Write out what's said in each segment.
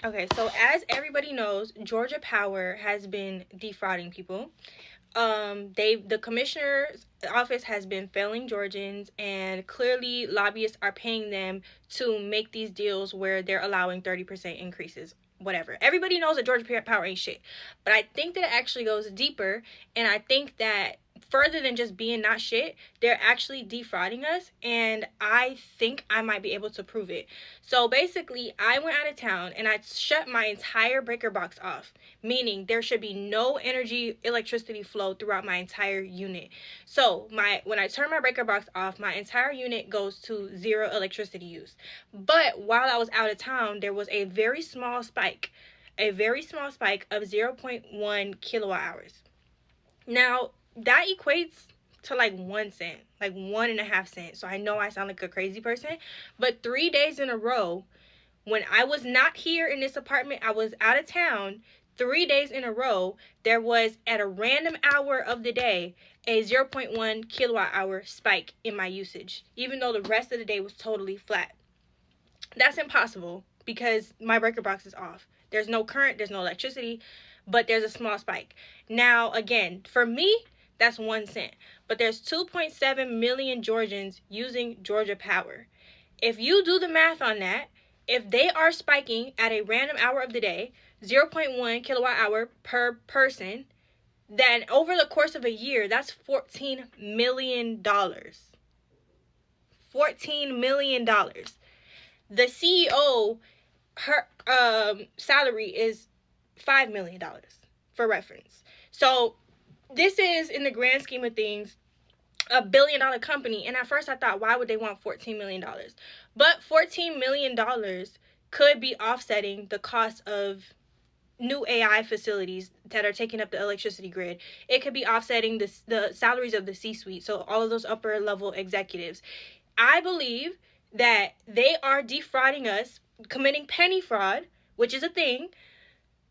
Okay, so as everybody knows, Georgia Power has been defrauding people. The commissioner's office has been failing Georgians, and clearly lobbyists are paying them to make these deals where they're allowing 30% increases. Whatever. Everybody knows that Georgia Power ain't shit. But I think that it actually goes deeper, and I think that further than just being not shit, they're actually defrauding us, and I think I might be able to prove it. So basically, I went out of town and I shut my entire breaker box off, meaning there should be no electricity flow throughout my entire unit. So when I turn my breaker box off, my entire unit goes to 0 electricity use. But while I was out of town, there was a very small spike of 0.1 kilowatt hours. Now, that equates to like 1 cent, like 1.5 cents. So I know I sound like a crazy person, but 3 days in a row, when I was not here in this apartment, I was out of town. 3 days in a row, there was at a random hour of the day a 0.1 kilowatt hour spike in my usage, even though the rest of the day was totally flat. That's impossible because my breaker box is off. There's no current, there's no electricity, but there's a small spike. Now, again, for me, that's 1 cent. But there's 2.7 million Georgians using Georgia Power. If you do the math on that, if they are spiking at a random hour of the day, 0.1 kilowatt hour per person, then over the course of a year, that's $14 million. $14 million. The CEO, her salary is $5 million, for reference. So this is, in the grand scheme of things, a $1 billion company. And at first I thought, why would they want $14 million? But $14 million could be offsetting the cost of new AI facilities that are taking up the electricity grid. It could be offsetting the salaries of the C-suite, so all of those upper level executives. I believe that they are defrauding us, committing penny fraud, which is a thing.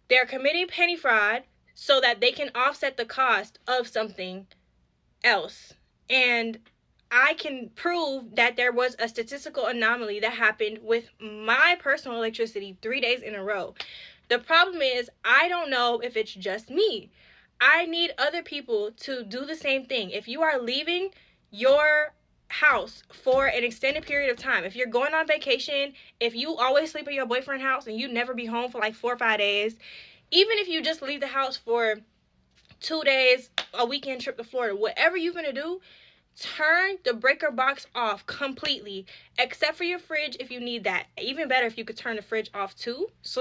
They're committing penny fraud so that they can offset the cost of something else. And I can prove that there was a statistical anomaly that happened with my personal electricity 3 days in a row. The problem is, I don't know if it's just me. I need other people to do the same thing. If you are leaving your house for an extended period of time, if you're going on vacation, if you always sleep at your boyfriend's house and you never be home for like 4 or 5 days, even if you just leave the house for 2 days, a weekend trip to Florida, whatever you're gonna do, turn the breaker box off completely, except for your fridge if you need that. Even better if you could turn the fridge off too, so